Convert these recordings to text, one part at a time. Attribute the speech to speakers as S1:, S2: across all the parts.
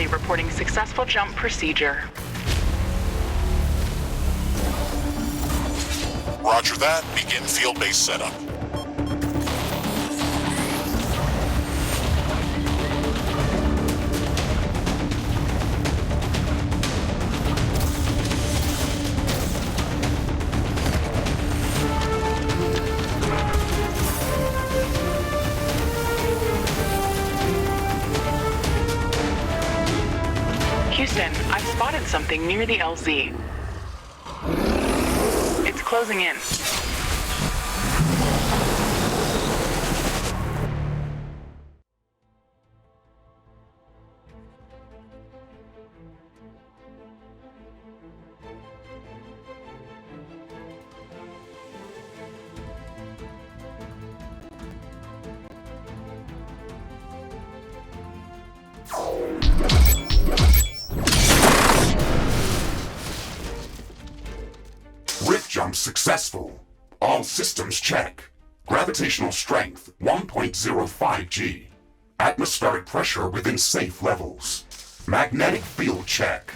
S1: Ashley reporting successful jump procedure.
S2: Roger that. Begin field-based setup.
S1: Houston, I've spotted something near the LZ. It's closing in.
S3: Jump successful. All systems check. Gravitational strength 1.05 G. Atmospheric pressure within safe levels. Magnetic field check.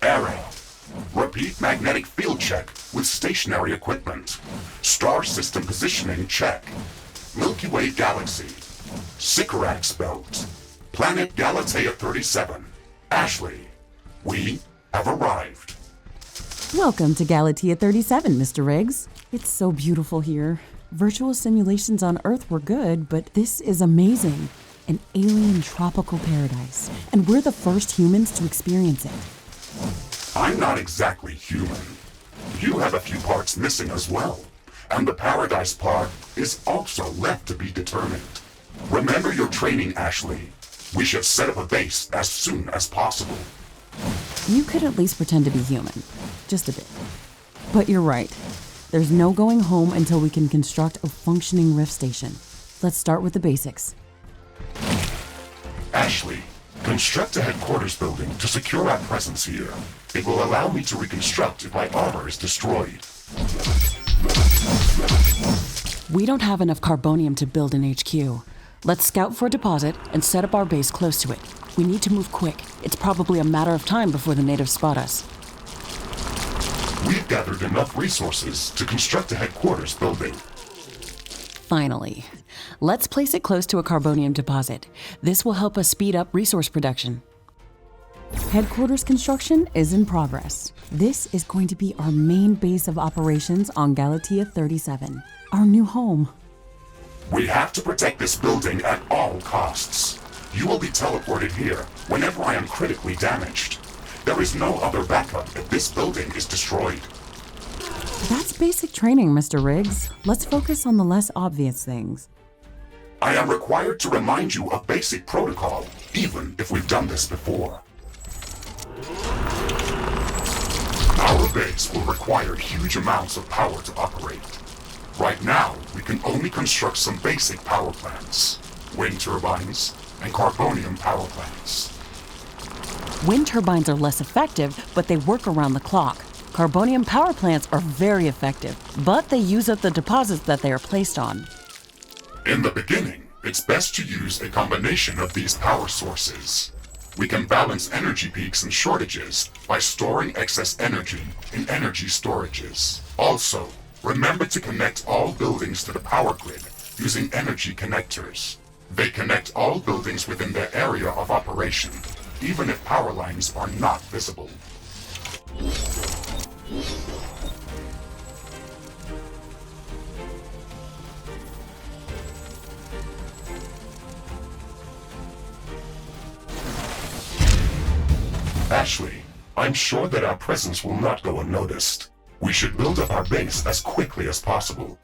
S3: Error. Repeat magnetic field check with stationary equipment. Star system positioning check. Milky Way galaxy. Sycorax belt. Planet Galatea 37. Ashley, we have arrived.
S4: Welcome to Galatea 37, Mr. Riggs. It's so beautiful here. Virtual simulations on Earth were good, but this is amazing. An alien tropical paradise, and we're the first humans to experience it.
S3: I'm not exactly human. You have a few parts missing as well, and the paradise part is also left to be determined. Remember your training, Ashley. We should set up a base as soon as possible.
S4: You could at least pretend to be human. Just a bit. But you're right. There's no going home until we can construct a functioning rift station. Let's start with the basics.
S3: Ashley, construct a headquarters building to secure our presence here. It will allow me to reconstruct if my armor is destroyed.
S4: We don't have enough carbonium to build an HQ. Let's scout for a deposit and set up our base close to it. We need to move quick. It's probably a matter of time before the natives spot us.
S3: We've gathered enough resources to construct a headquarters building.
S4: Finally. Let's place it close to a carbonium deposit. This will help us speed up resource production. Headquarters construction is in progress. This is going to be our main base of operations on Galatea 37, our new home.
S3: We have to protect this building at all costs. You will be teleported here whenever I am critically damaged. There is no other backup if this building is destroyed.
S4: That's basic training, Mr. Riggs. Let's focus on the less obvious things.
S3: I am required to remind you of basic protocol, even if we've done this before. Our base will require huge amounts of power to operate. Right now, we can only construct some basic power plants, wind turbines, and carbonium power plants.
S4: Wind turbines are less effective, but they work around the clock. Carbonium power plants are very effective, but they use up the deposits that they are placed on.
S3: In the beginning, it's best to use a combination of these power sources. We can balance energy peaks and shortages by storing excess energy in energy storages. Also, remember to connect all buildings to the power grid using energy connectors. They connect all buildings within their area of operation, even if power lines are not visible. Ashley, I'm sure that our presence will not go unnoticed. We should build up our base as quickly as possible.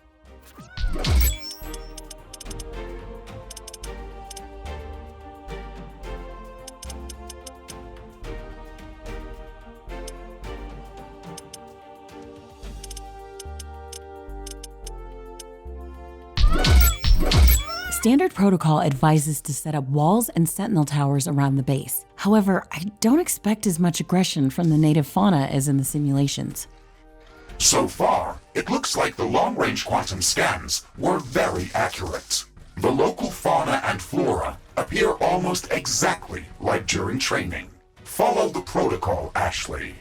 S4: Standard protocol advises to set up walls and sentinel towers around the base. However, I don't expect as much aggression from the native fauna as in the simulations.
S3: So far, it looks like the long-range quantum scans were very accurate. The local fauna and flora appear almost exactly like during training. Follow the protocol, Ashley.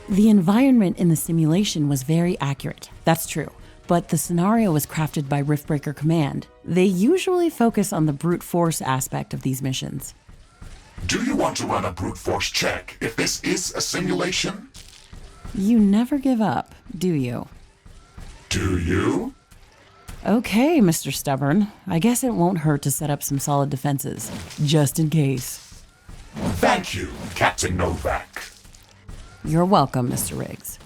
S4: The environment in the simulation was very accurate, that's true. But the scenario was crafted by Riftbreaker Command. They usually focus on the brute force aspect of these missions.
S3: Do you want to run a brute force check if this is a simulation?
S4: You never give up, do you?
S3: Do you?
S4: Okay, Mr. Stubborn. I guess it won't hurt to set up some solid defenses, just in case.
S3: Thank you, Captain Novak.
S4: You're welcome, Mr. Riggs.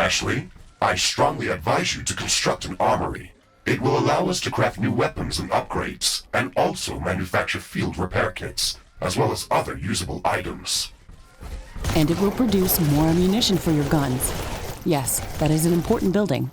S3: Ashley, I strongly advise you to construct an armory. It will allow us to craft new weapons and upgrades, and also manufacture field repair kits, as well as other usable items.
S4: And it will produce more ammunition for your guns. Yes, that is an important building.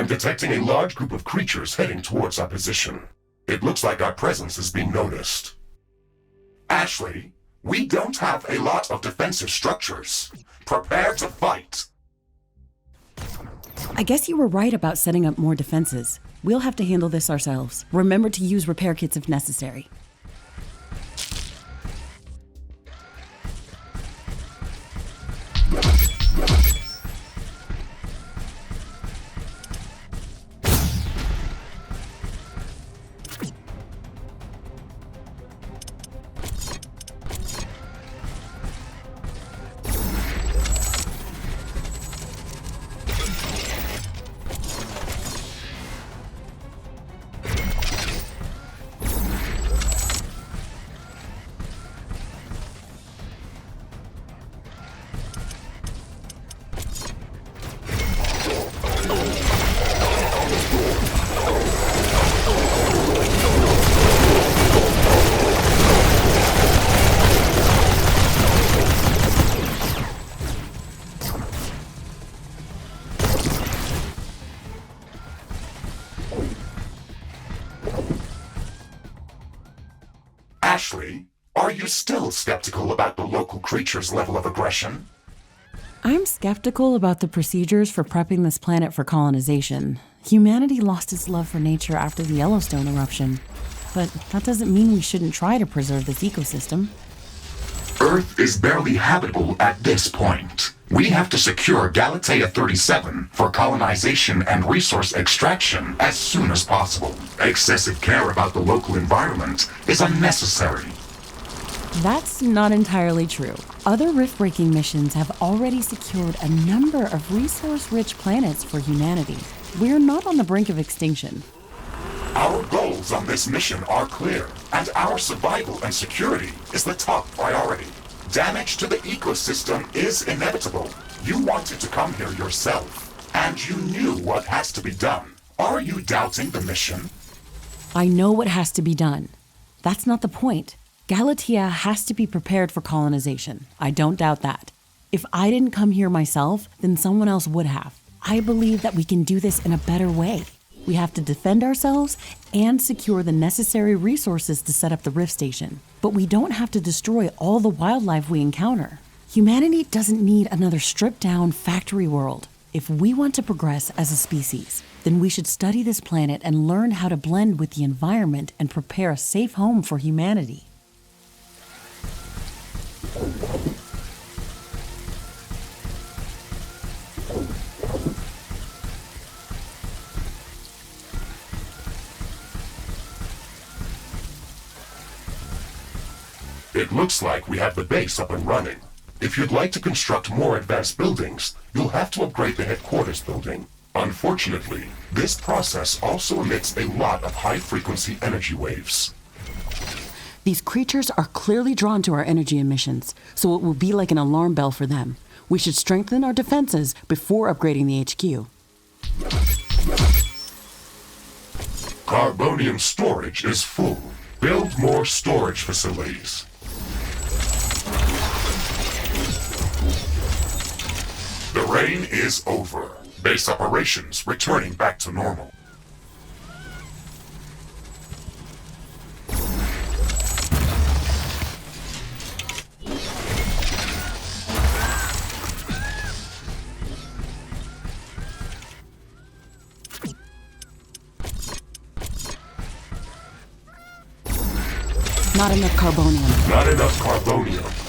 S3: I'm detecting a large group of creatures heading towards our position. It looks like our presence is being noticed. Ashley, we don't have a lot of defensive structures. Prepare to fight.
S4: I guess you were right about setting up more defenses. We'll have to handle this ourselves. Remember to use repair kits if necessary.
S3: Ashley, are you still skeptical about the local creature's level of aggression?
S4: I'm skeptical about the procedures for prepping this planet for colonization. Humanity lost its love for nature after the Yellowstone eruption. But that doesn't mean we shouldn't try to preserve this ecosystem.
S3: Earth is barely habitable at this point. We have to secure Galatea 37 for colonization and resource extraction as soon as possible. Excessive care about the local environment is unnecessary.
S4: That's not entirely true. Other rift-breaking missions have already secured a number of resource-rich planets for humanity. We're not on the brink of extinction.
S3: Our goals on this mission are clear, and our survival and security is the top priority. Damage to the ecosystem is inevitable. You wanted to come here yourself, and you knew what has to be done. Are you doubting the mission?
S4: I know what has to be done. That's not the point. Galatea has to be prepared for colonization. I don't doubt that. If I didn't come here myself, then someone else would have. I believe that we can do this in a better way. We have to defend ourselves and secure the necessary resources to set up the rift station. But we don't have to destroy all the wildlife we encounter. Humanity doesn't need another stripped-down factory world. If we want to progress as a species, then we should study this planet and learn how to blend with the environment and prepare a safe home for humanity.
S3: It looks like we have the base up and running. If you'd like to construct more advanced buildings, you'll have to upgrade the headquarters building. Unfortunately, this process also emits a lot of high-frequency energy waves.
S4: These creatures are clearly drawn to our energy emissions, so it will be like an alarm bell for them. We should strengthen our defenses before upgrading the HQ.
S3: Carbonium storage is full. Build more storage facilities. The rain is over. Base operations returning back to normal.
S4: Not enough carbonium.
S3: Not enough carbonium.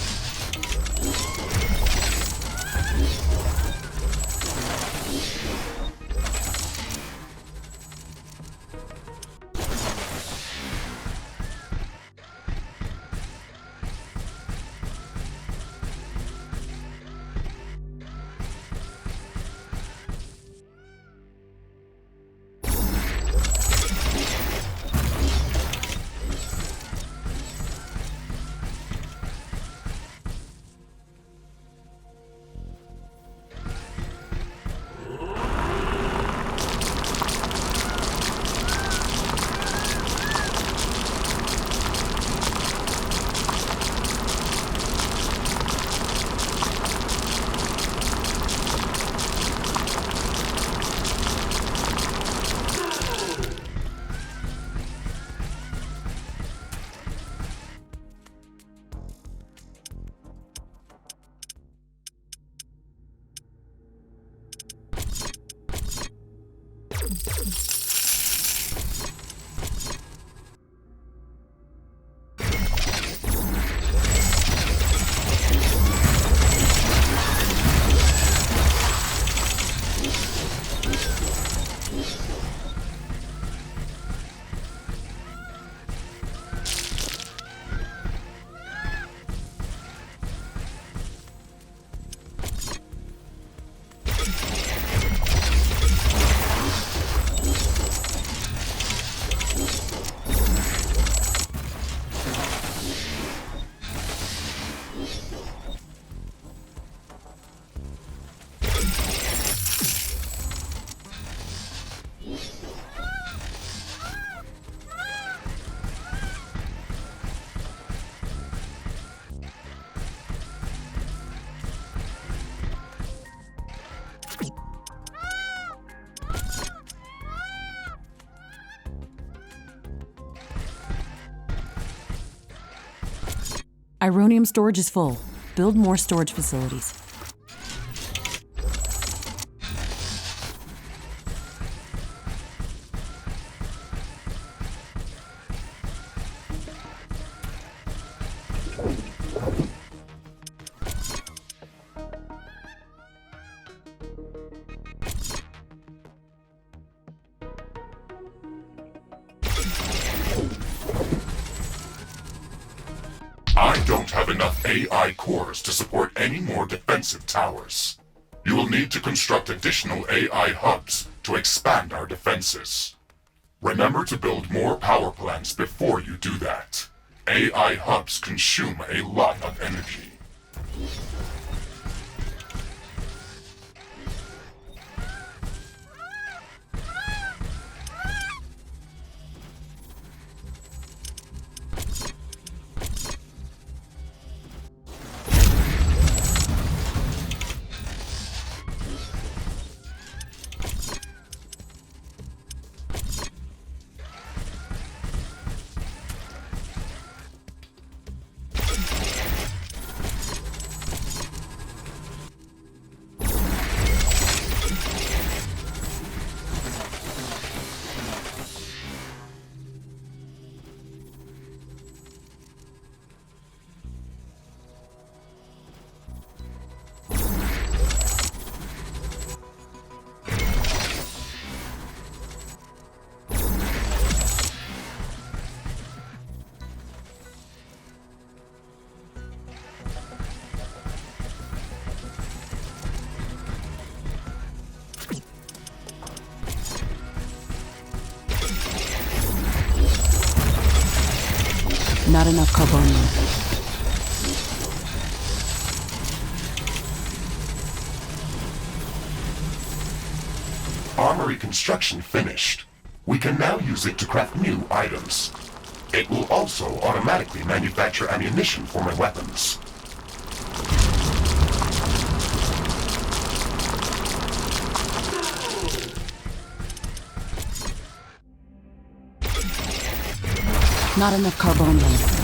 S4: Ironium storage is full. Build more storage facilities.
S3: I don't have enough AI cores to support any more defensive towers. You will need to construct additional AI hubs to expand our defenses. Remember to build more power plants before you do that. AI hubs consume a lot of energy.
S4: Not enough carbonium.
S3: Armory construction finished. We can now use it to craft new items. It will also automatically manufacture ammunition for my weapons.
S4: Not enough carbonium.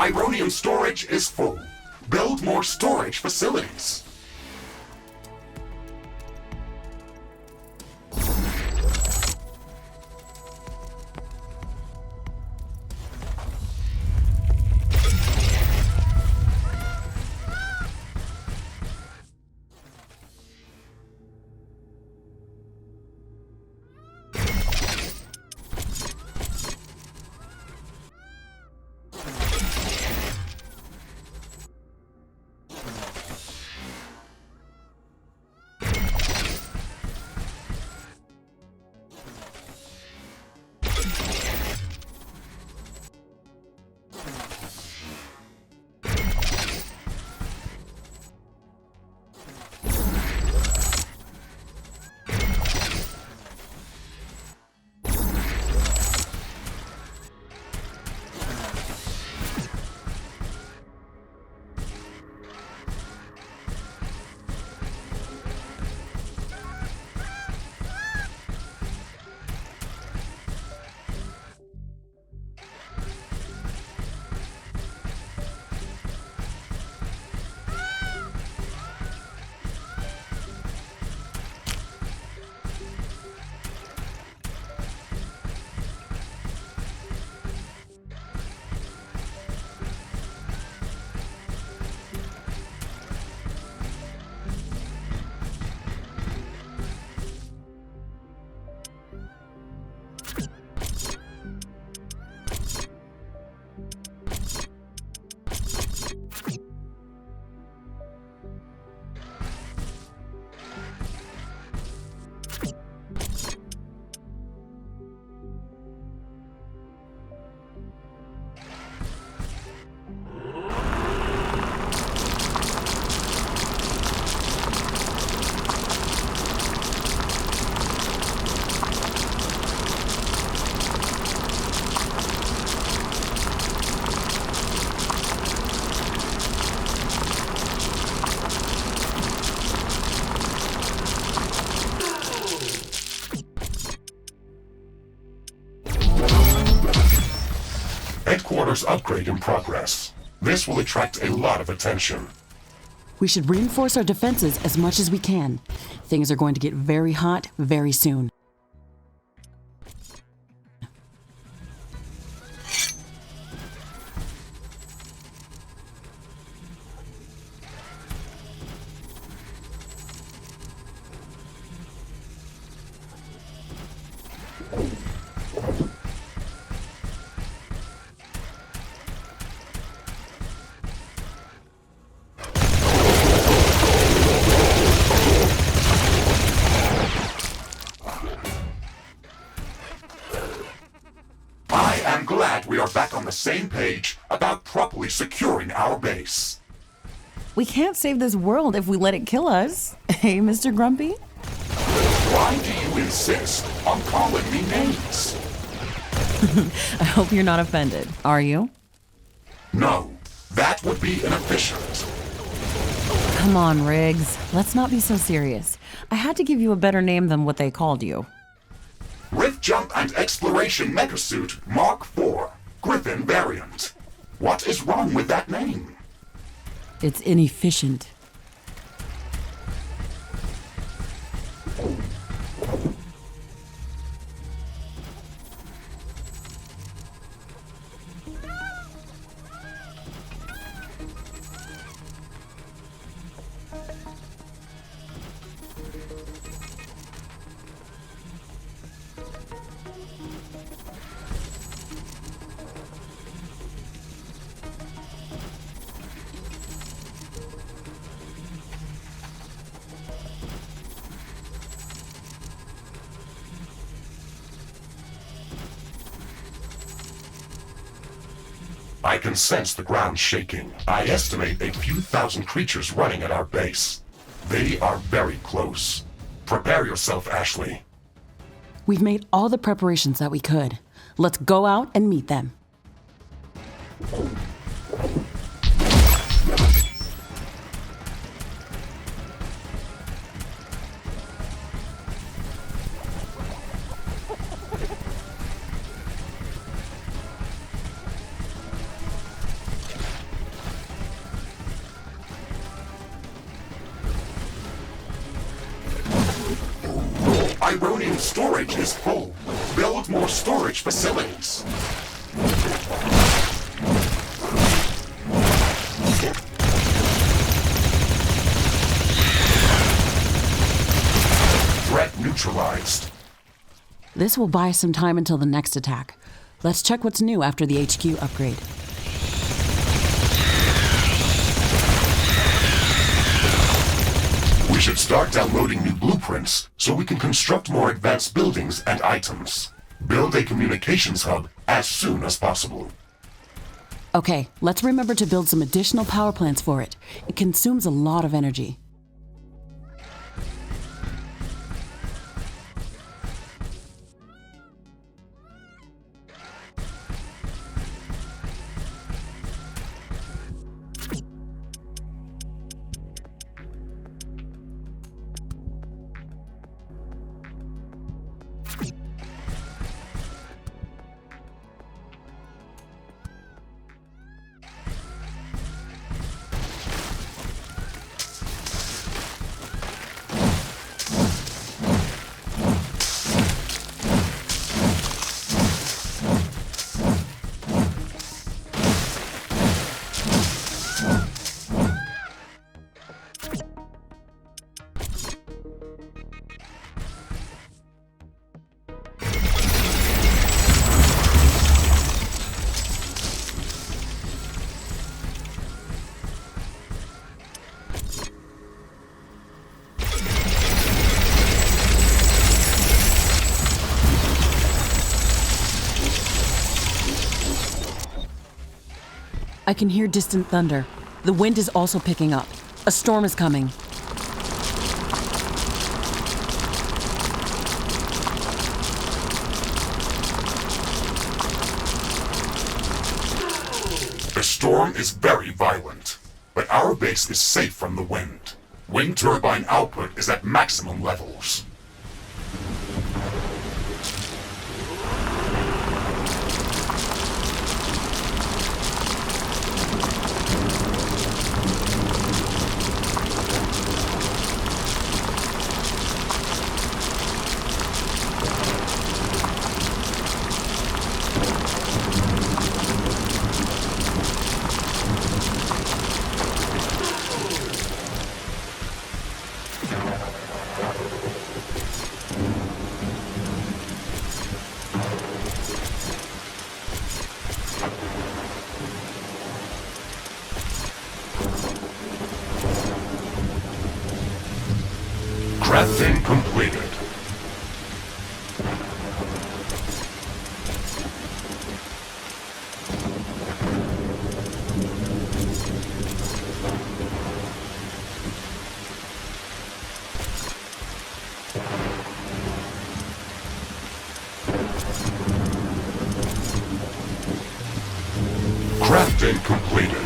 S3: Ironium storage is full. Build more storage facilities. Headquarters upgrade in progress. This will attract a lot of attention.
S4: We should reinforce our defenses as much as we can. Things are going to get very hot very soon.
S3: I'm glad we are back on the same page about properly securing our base.
S4: We can't save this world if we let it kill us. Hey, Mr. Grumpy?
S3: Why do you insist on calling me names?
S4: I hope you're not offended. Are you?
S3: No, that would be inefficient.
S4: Come on, Riggs. Let's not be so serious. I had to give you a better name than what they called you.
S3: Rift Jump and Exploration Megasuit Mark IV, Griffin variant. What is wrong with that name?
S4: It's inefficient.
S3: I can sense the ground shaking. I estimate a few thousand creatures running at our base. They are very close. Prepare yourself, Ashley.
S4: We've made all the preparations that we could. Let's go out and meet them.
S3: Empyrion storage is full. Build more storage facilities. Threat neutralized.
S4: This will buy us some time until the next attack. Let's check what's new after the HQ upgrade.
S3: We should start downloading new blueprints so we can construct more advanced buildings and items. Build a communications hub as soon as possible.
S4: Okay, let's remember to build some additional power plants for it. It consumes a lot of energy. I can hear distant thunder. The wind is also picking up. A storm is coming.
S3: The storm is very violent, but our base is safe from the wind. Wind turbine output is at maximum levels. Crafting completed. Crafting completed.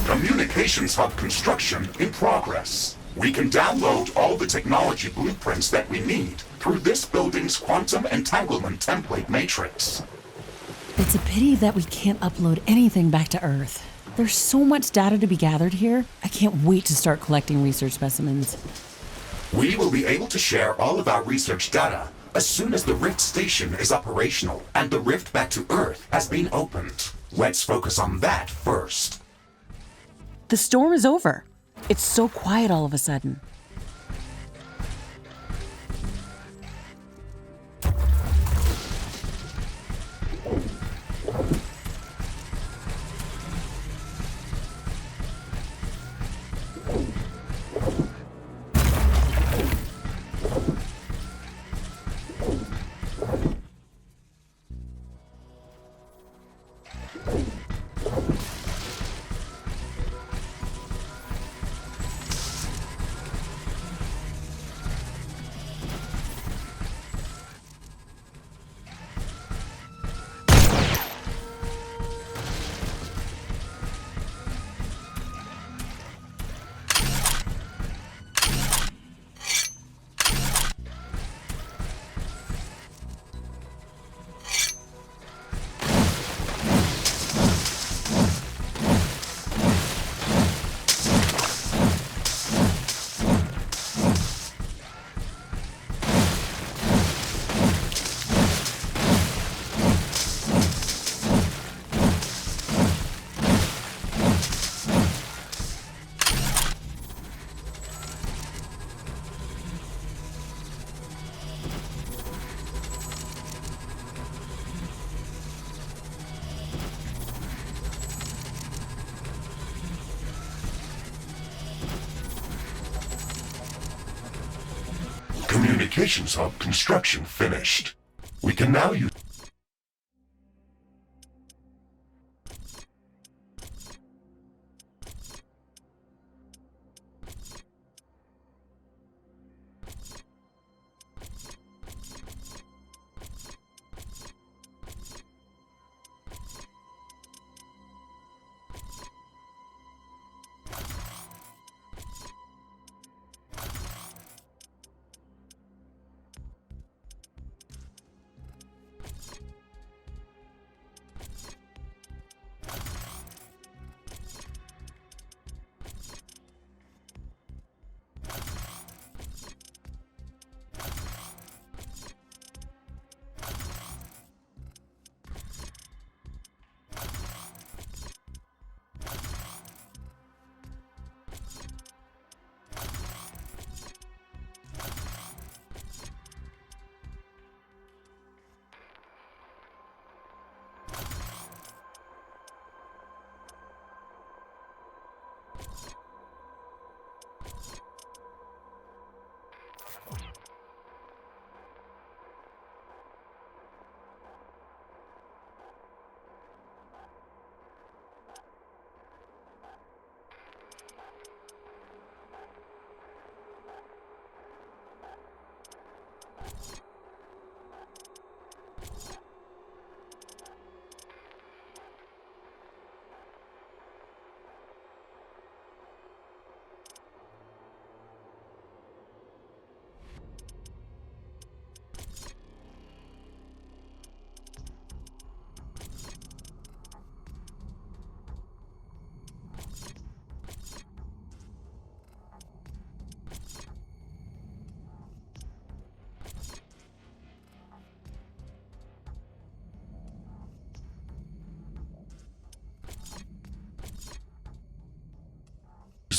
S3: Communications hub construction in progress. We can download all the technology blueprints that we need through this building's quantum entanglement template matrix.
S4: It's a pity that we can't upload anything back to Earth. There's so much data to be gathered here. I can't wait to start collecting research specimens.
S5: We will be able to share all of our research data as soon as the Rift Station is operational and the rift back to Earth has been opened. Let's focus on that first.
S4: The storm is over. It's so quiet all of a sudden.
S3: Communications hub construction finished. We can now use...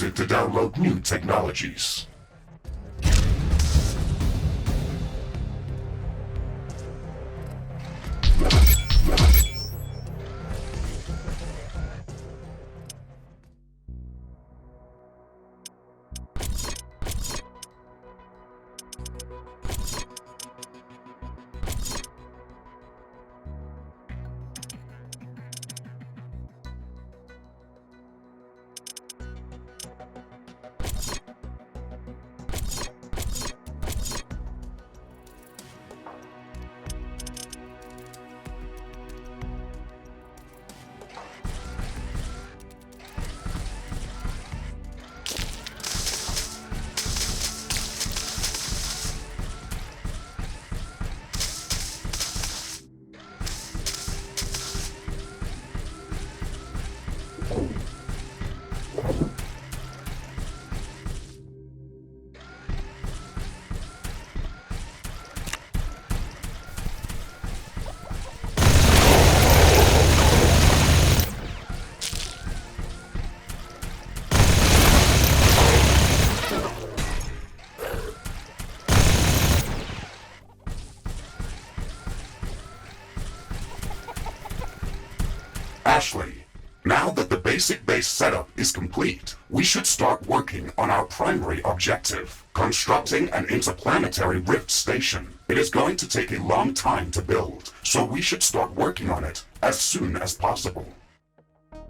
S3: it to download new technologies. Ashley, now that the basic base setup is complete, we should start working on our primary objective, constructing an interplanetary rift station. It is going to take a long time to build, so we should start working on it as soon as possible.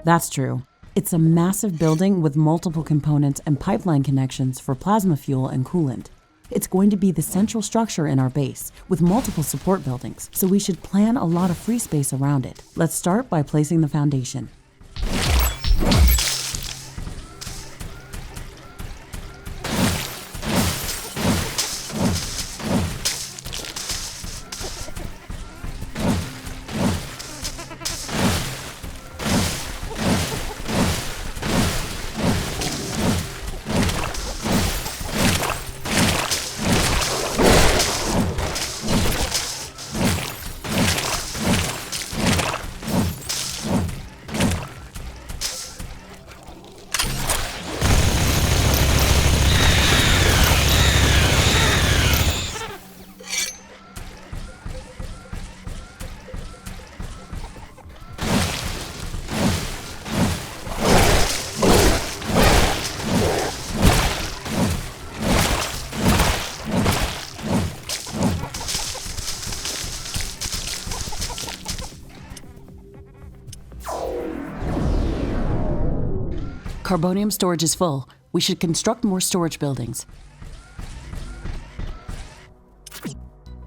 S4: That's true. It's a massive building with multiple components and pipeline connections for plasma fuel and coolant. It's going to be the central structure in our base, with multiple support buildings, so we should plan a lot of free space around it. Let's start by placing the foundation. Carbonium storage is full. We should construct more storage buildings.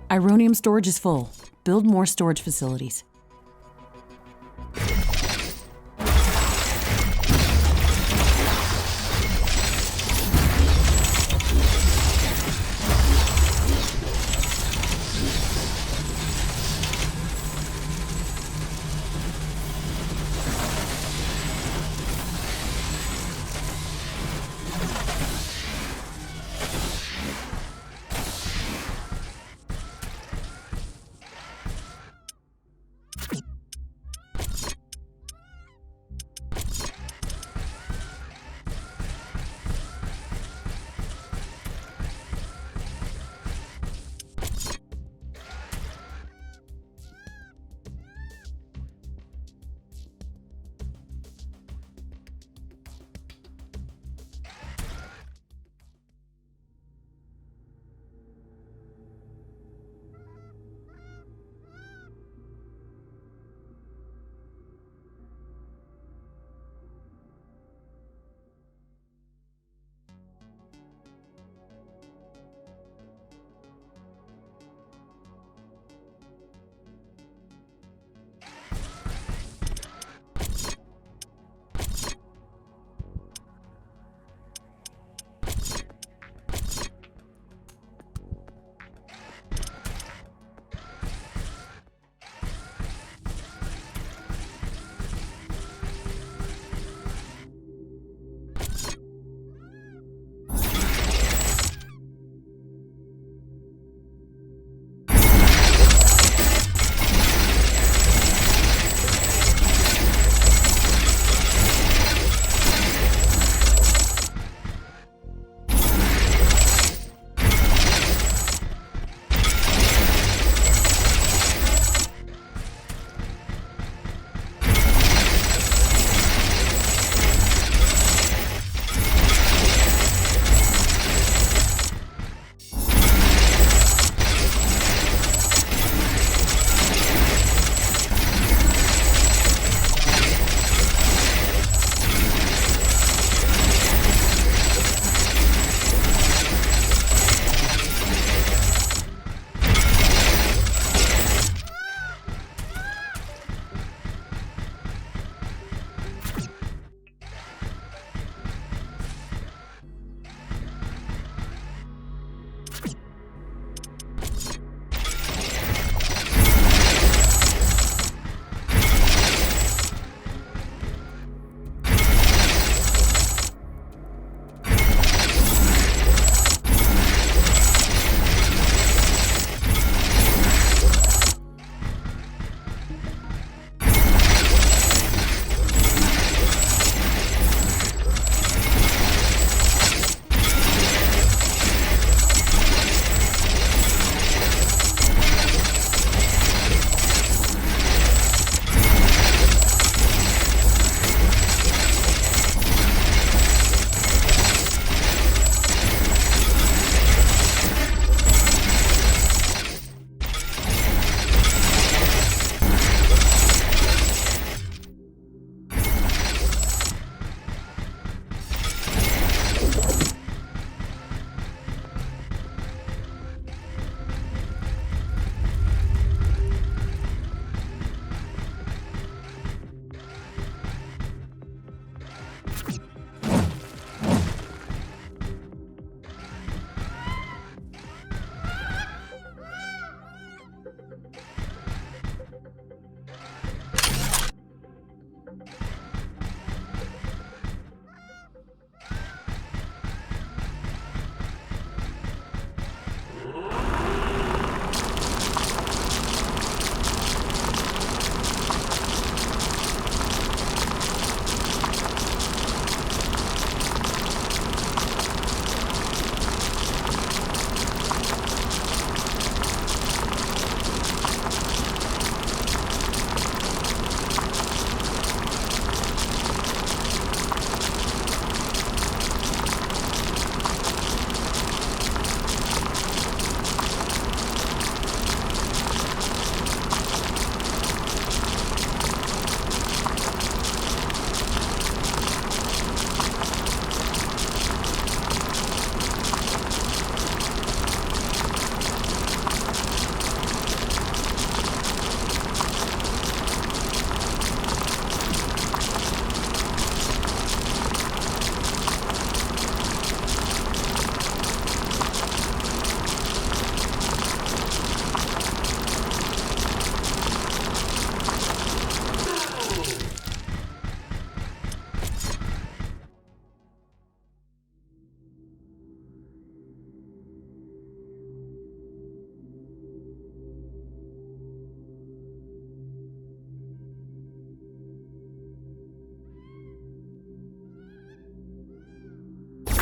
S4: Ironium storage is full. Build more storage facilities.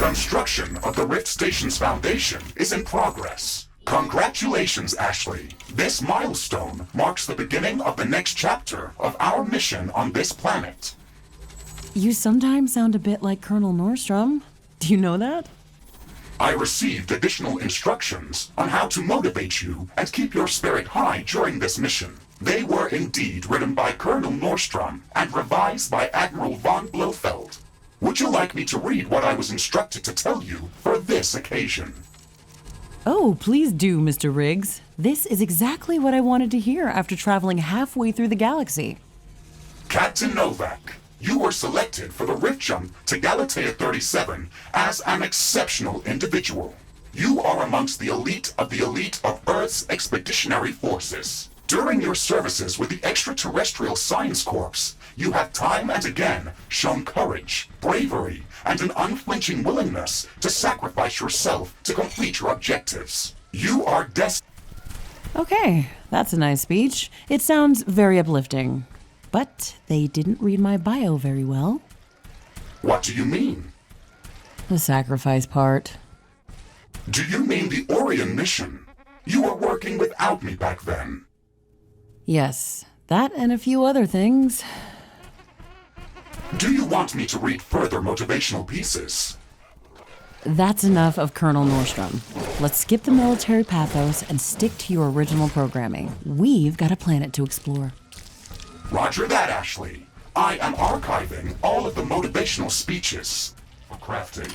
S3: Construction of the Rift Station's foundation is in progress. Congratulations, Ashley. This milestone marks the beginning of the next chapter of our mission on this planet.
S4: You sometimes sound a bit like Colonel Nordstrom. Do you know that?
S3: I received additional instructions on how to motivate you and keep your spirit high during this mission. They were indeed written by Colonel Nordstrom and revised by Admiral von Blofeld. Would you like me to read what I was instructed to tell you for this occasion?
S4: Oh, please do, Mr. Riggs. This is exactly what I wanted to hear after traveling halfway through the galaxy.
S3: Captain Novak, you were selected for the rift jump to Galatea 37 as an exceptional individual. You are amongst the elite of Earth's expeditionary forces. During your services with the Extraterrestrial Science Corps, you have time and again shown courage, bravery, and an unflinching willingness to sacrifice yourself to complete your objectives. You are destined.
S4: Okay, that's a nice speech. It sounds very uplifting. But they didn't read my bio very well.
S3: What do you mean?
S4: The sacrifice part.
S3: Do you mean the Orion mission? You were working without me back then.
S4: Yes, that and a few other things.
S3: Do you want me to read further motivational pieces?
S4: That's enough of Colonel Nordstrom. Let's skip the military pathos and stick to your original programming. We've got a planet to explore.
S3: Roger that, Ashley. I am archiving all of the motivational speeches for crafting.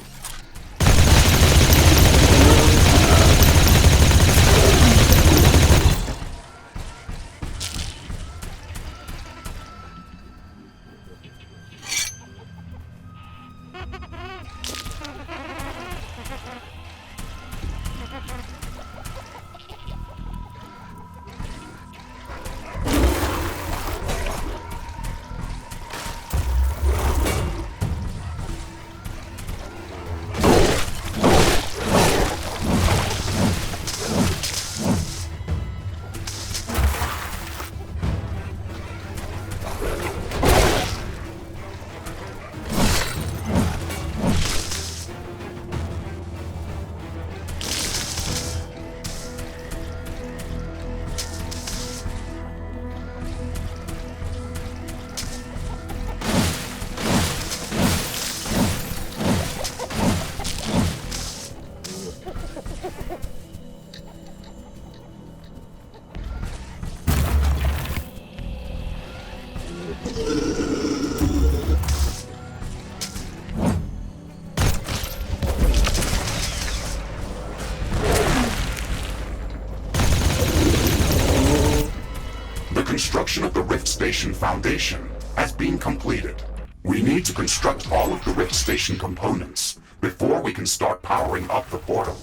S3: Construction of the Rift Station Foundation has been completed. We need to construct all of the Rift Station components before we can start powering up the portal.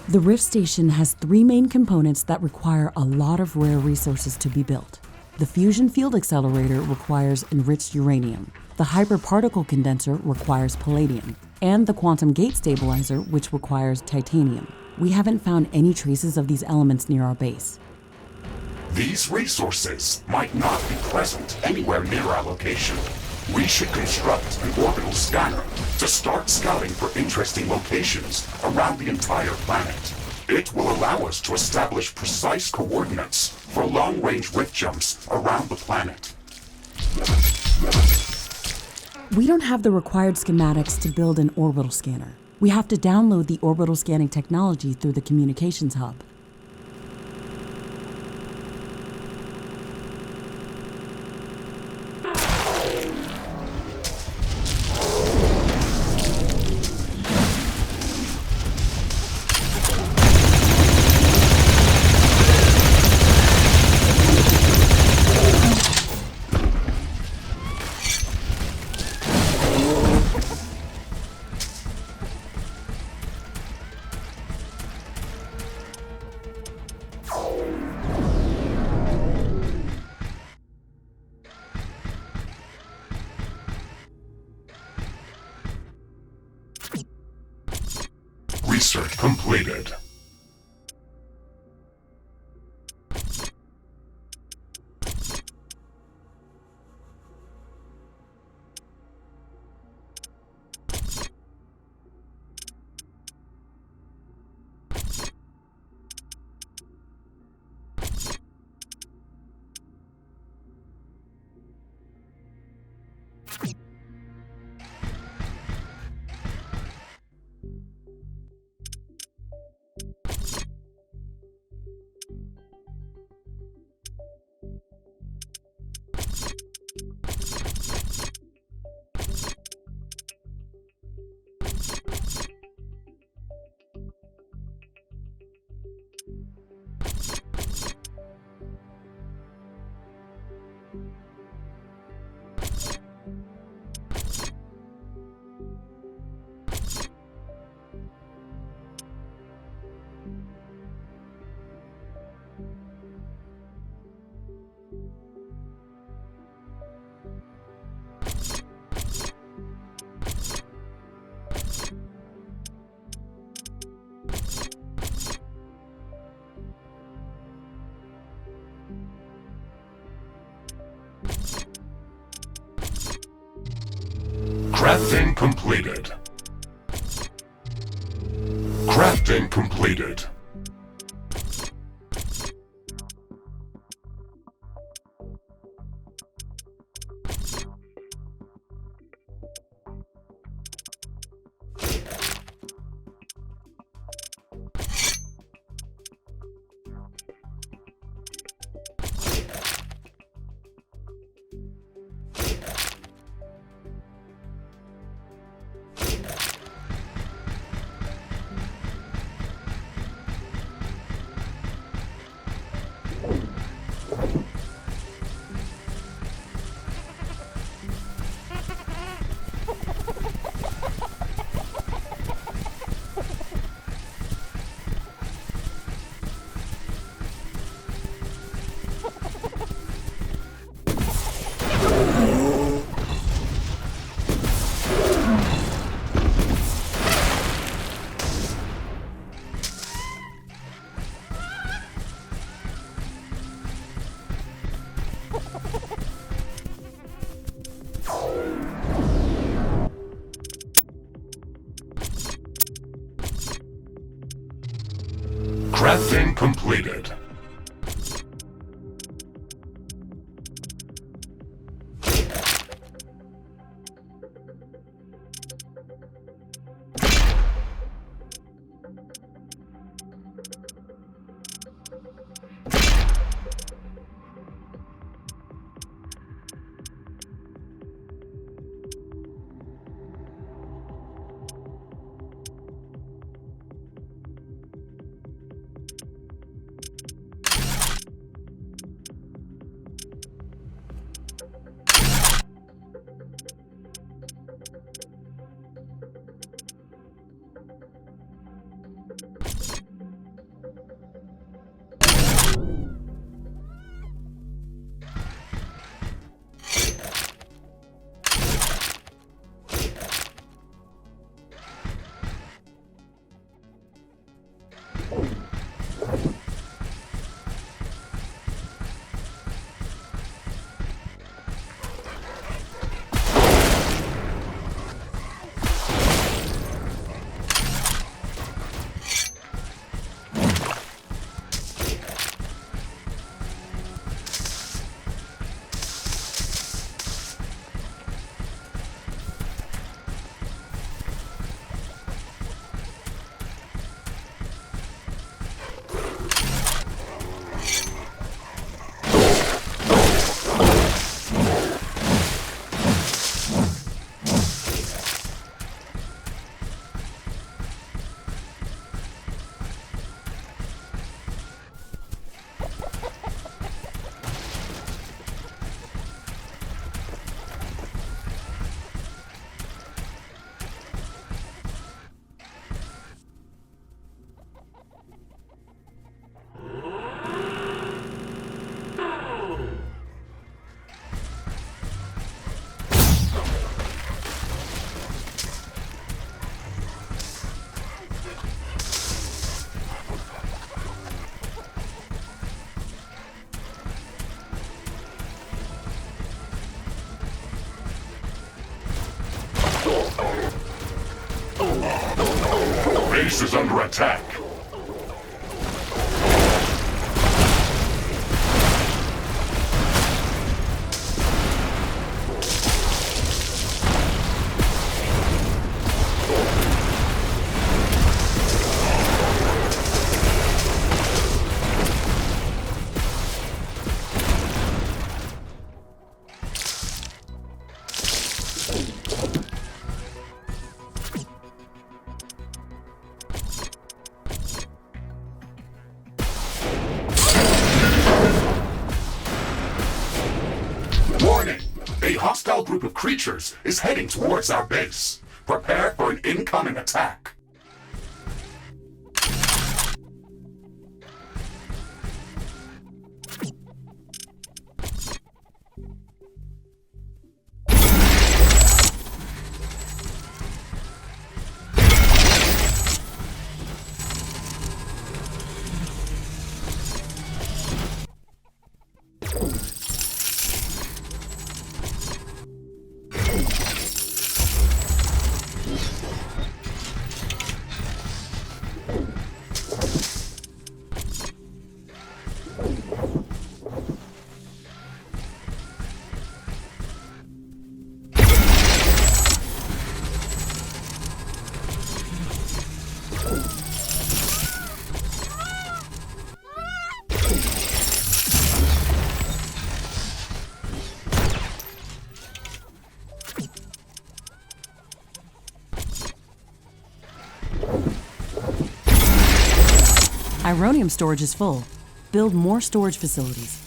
S4: The Rift Station has three main components that require a lot of rare resources to be built. The Fusion Field Accelerator requires enriched uranium. The Hyperparticle Condenser requires palladium. And the Quantum Gate Stabilizer, which requires titanium. We haven't found any traces of these elements near our base.
S5: These resources might not be present anywhere near our location. We should construct an orbital scanner to start scouting for interesting locations around the entire planet. It will allow us to establish precise coordinates for long-range rift jumps around the planet.
S4: We don't have the required schematics to build an orbital scanner. We have to download the orbital scanning technology through the communications hub.
S3: Research completed. Crafting completed. Crafting completed. Crafting completed.
S5: base is under attack. Warning! A hostile group of creatures is heading towards our base. Prepare for an incoming attack.
S4: Ironium storage is full. Build more storage facilities.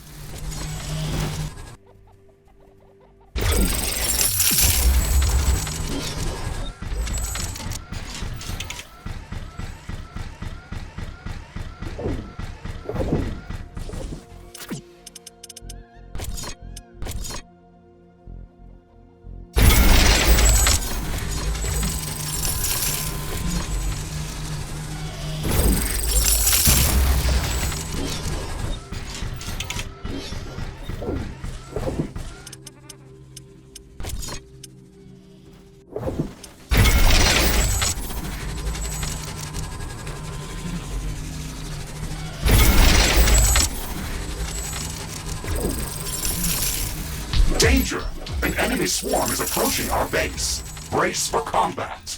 S5: Danger! An enemy swarm is approaching our base. Brace for combat.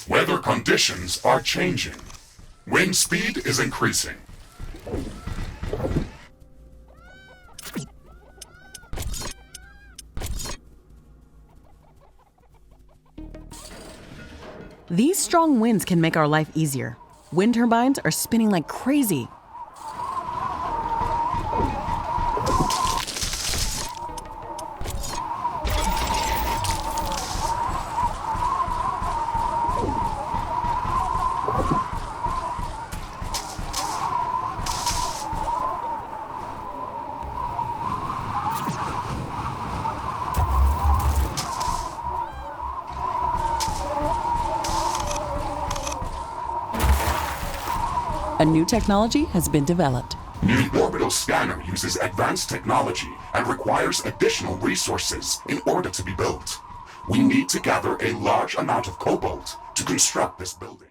S5: Weather conditions are changing. Wind speed is increasing.
S4: These strong winds can make our life easier. Wind turbines are spinning like crazy. A new technology has been developed.
S5: The orbital scanner uses advanced technology and requires additional resources in order to be built. We need to gather a large amount of cobalt to construct this building.